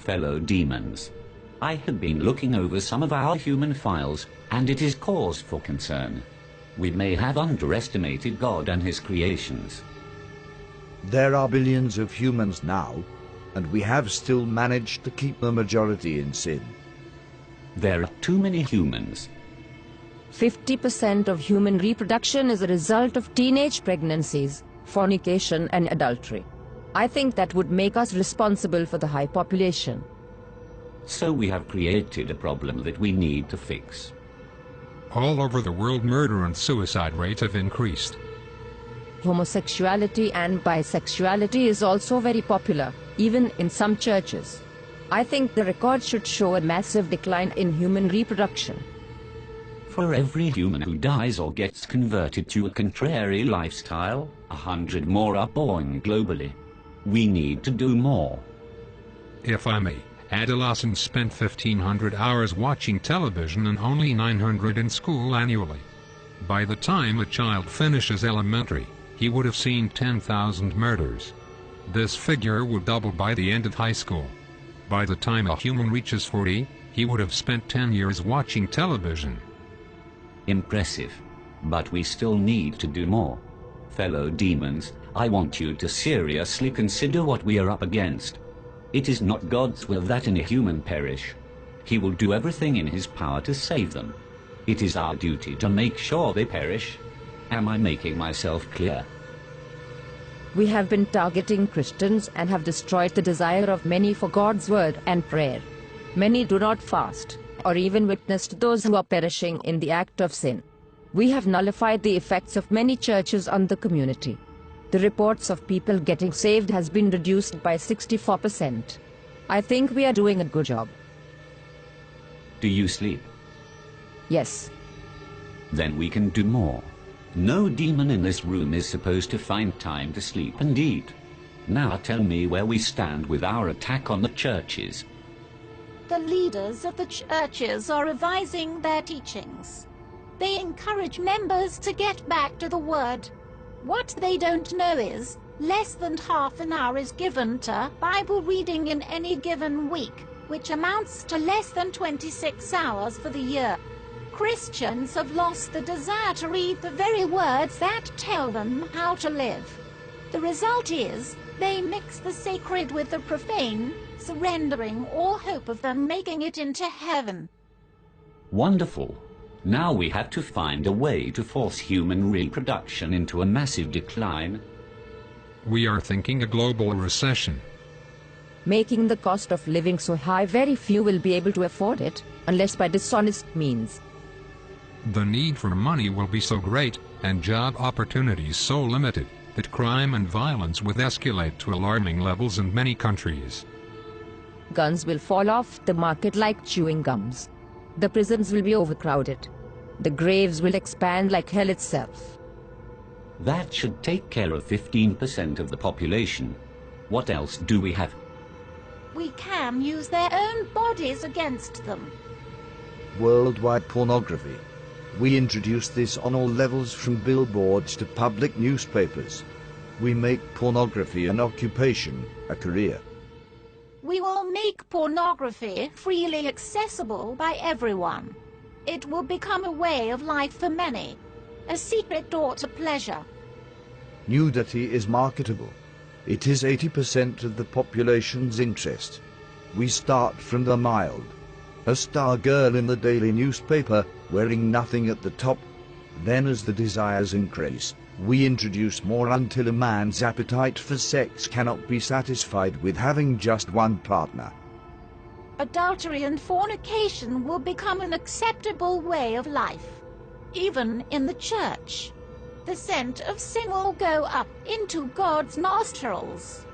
Fellow demons, I have been looking over some of our human files, and it is cause for concern. We may have underestimated God and his creations. There are billions of humans now, and we have still managed to keep the majority in sin. There are too many humans. 50% of human reproduction is a result of teenage pregnancies, fornication and adultery. I think that would make us responsible for the high population. So we have created a problem that we need to fix. All over the world, murder and suicide rates have increased. Homosexuality and bisexuality is also very popular, even in some churches. I think the record should show a massive decline in human reproduction. For every human who dies or gets converted to a contrary lifestyle, 100 more are born globally. We need to do more. If I may, adolescents spent 1,500 hours watching television and only 900 in school annually. By the time a child finishes elementary, he would have seen 10,000 murders. This figure would double by the end of high school. By the time a human reaches 40, he would have spent 10 years watching television. Impressive. But we still need to do more. Fellow demons, I want you to seriously consider what we are up against. It is not God's will that any human perish. He will do everything in his power to save them. It is our duty to make sure they perish. Am I making myself clear? We have been targeting Christians and have destroyed the desire of many for God's word and prayer. Many do not fast, or even witness to those who are perishing in the act of sin. We have nullified the effects of many churches on the community. The reports of people getting saved has been reduced by 64%. I think we are doing a good job. Do you sleep? Yes. Then we can do more. No demon in this room is supposed to find time to sleep and eat. Now tell me where we stand with our attack on the churches. The leaders of the churches are revising their teachings. They encourage members to get back to the Word. What they don't know is, less than half an hour is given to Bible reading in any given week, which amounts to less than 26 hours for the year. Christians have lost the desire to read the very words that tell them how to live. The result is, they mix the sacred with the profane, surrendering all hope of them making it into heaven. Wonderful. Now we have to find a way to force human reproduction into a massive decline. We are thinking a global recession. Making the cost of living so high, very few will be able to afford it, unless by dishonest means. The need for money will be so great, and job opportunities so limited, that crime and violence will escalate to alarming levels in many countries. Guns will fall off the market like chewing gums. The prisons will be overcrowded. The graves will expand like hell itself. That should take care of 15% of the population. What else do we have? We can use their own bodies against them. Worldwide pornography. We introduce this on all levels, from billboards to public newspapers. We make pornography an occupation, a career. We will make pornography freely accessible by everyone. It will become a way of life for many, a secret door to pleasure. Nudity is marketable. It is 80% of the population's interest. We start from the mild. A star girl in the daily newspaper, wearing nothing at the top. Then as the desires increase, we introduce more until a man's appetite for sex cannot be satisfied with having just one partner. Adultery and fornication will become an acceptable way of life, even in the church. The scent of sin will go up into God's nostrils.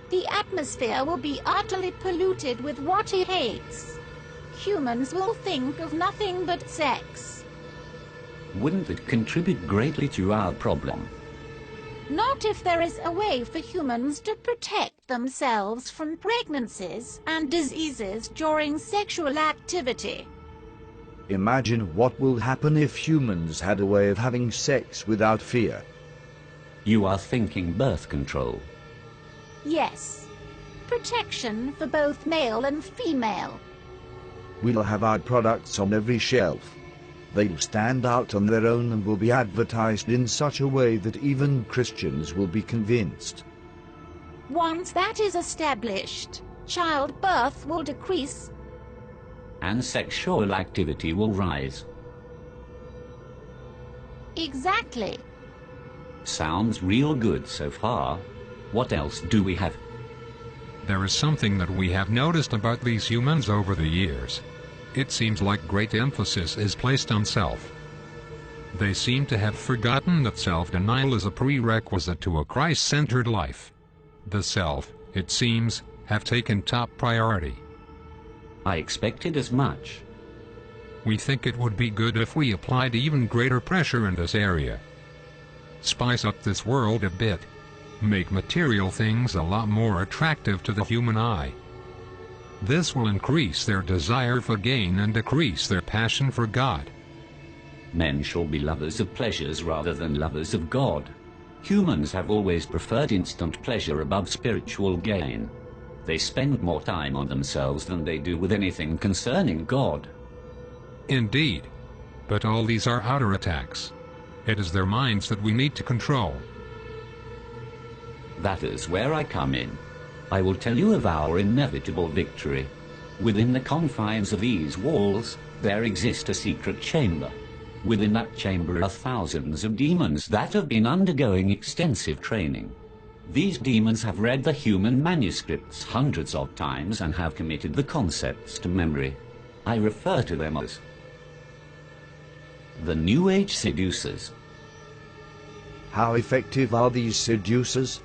The atmosphere will be utterly polluted with what he hates. Humans will think of nothing but sex. Wouldn't it contribute greatly to our problem? Not if there is a way for humans to protect themselves from pregnancies and diseases during sexual activity. Imagine what will happen if humans had a way of having sex without fear. You are thinking birth control. Yes. protection for both male and female. We'll have our products on every shelf. They'll stand out on their own and will be advertised in such a way that even Christians will be convinced. Once that is established, childbirth will decrease. And sexual activity will rise. Exactly. Sounds real good so far. What else do we have? There is something that we have noticed about these humans over the years. It seems like great emphasis is placed on self. They seem to have forgotten that self-denial is a prerequisite to a Christ-centered life. The self, it seems, have taken top priority. I expected as much. We think it would be good if we applied even greater pressure in this area. Spice up this world a bit. Make material things a lot more attractive to the human eye. This will increase their desire for gain and decrease their passion for God. Men shall be lovers of pleasures rather than lovers of God. Humans have always preferred instant pleasure above spiritual gain. They spend more time on themselves than they do with anything concerning God. Indeed. But all these are outer attacks. It is their minds that we need to control. That is where I come in. I will tell you of our inevitable victory. Within the confines of these walls, there exists a secret chamber. Within that chamber are thousands of demons that have been undergoing extensive training. These demons have read the human manuscripts hundreds of times and have committed the concepts to memory. I refer to them as the New Age seducers. How effective are these seducers?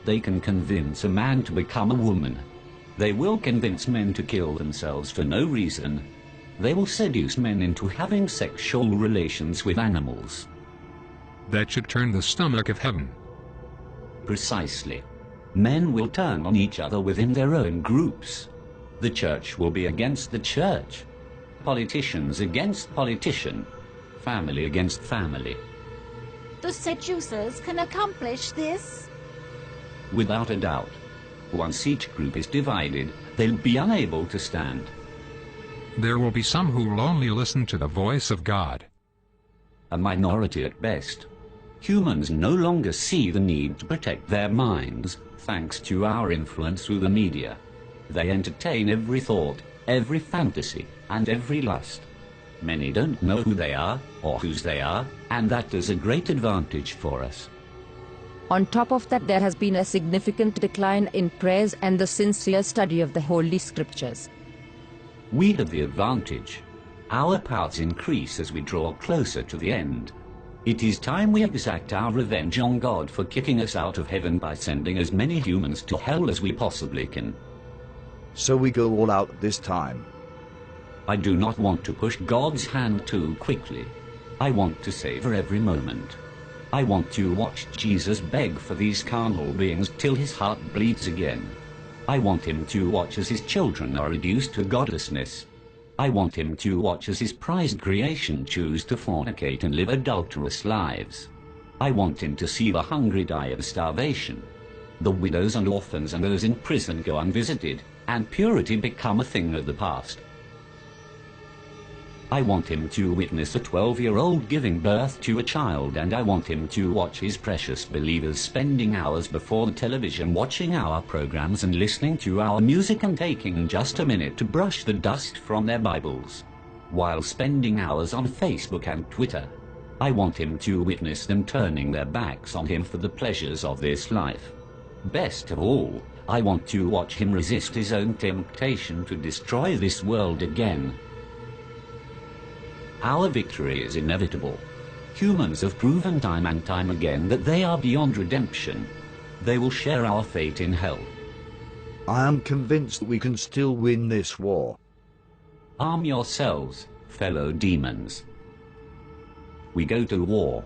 They can convince a man to become a woman. They will convince men to kill themselves for no reason. They will seduce men into having sexual relations with animals. That should turn the stomach of heaven. Precisely. Men will turn on each other within their own groups. The church will be against the church. Politicians against politician. Family against family. The seducers can accomplish this? Without a doubt. Once each group is divided, they'll be unable to stand. There will be some who will only listen to the voice of God. A minority at best. Humans no longer see the need to protect their minds, thanks to our influence through the media. They entertain every thought, every fantasy, and every lust. Many don't know who they are, or whose they are, and that is a great advantage for us. On top of that, there has been a significant decline in prayers and the sincere study of the Holy Scriptures. We have the advantage. Our powers increase as we draw closer to the end. It is time we exact our revenge on God for kicking us out of heaven by sending as many humans to hell as we possibly can. So we go all out this time. I do not want to push God's hand too quickly. I want to savor every moment. I want to watch Jesus beg for these carnal beings till his heart bleeds again. I want him to watch as his children are reduced to godlessness. I want him to watch as his prized creation choose to fornicate and live adulterous lives. I want him to see the hungry die of starvation, the widows and orphans and those in prison go unvisited, and purity become a thing of the past. I want him to witness a 12-year-old giving birth to a child, and I want him to watch his precious believers spending hours before the television watching our programs and listening to our music and taking just a minute to brush the dust from their Bibles, while spending hours on Facebook and Twitter. I want him to witness them turning their backs on him for the pleasures of this life. Best of all, I want to watch him resist his own temptation to destroy this world again. Our victory is inevitable. Humans have proven time and time again that they are beyond redemption. They will share our fate in hell. I am convinced that we can still win this war. Arm yourselves, fellow demons. We go to war.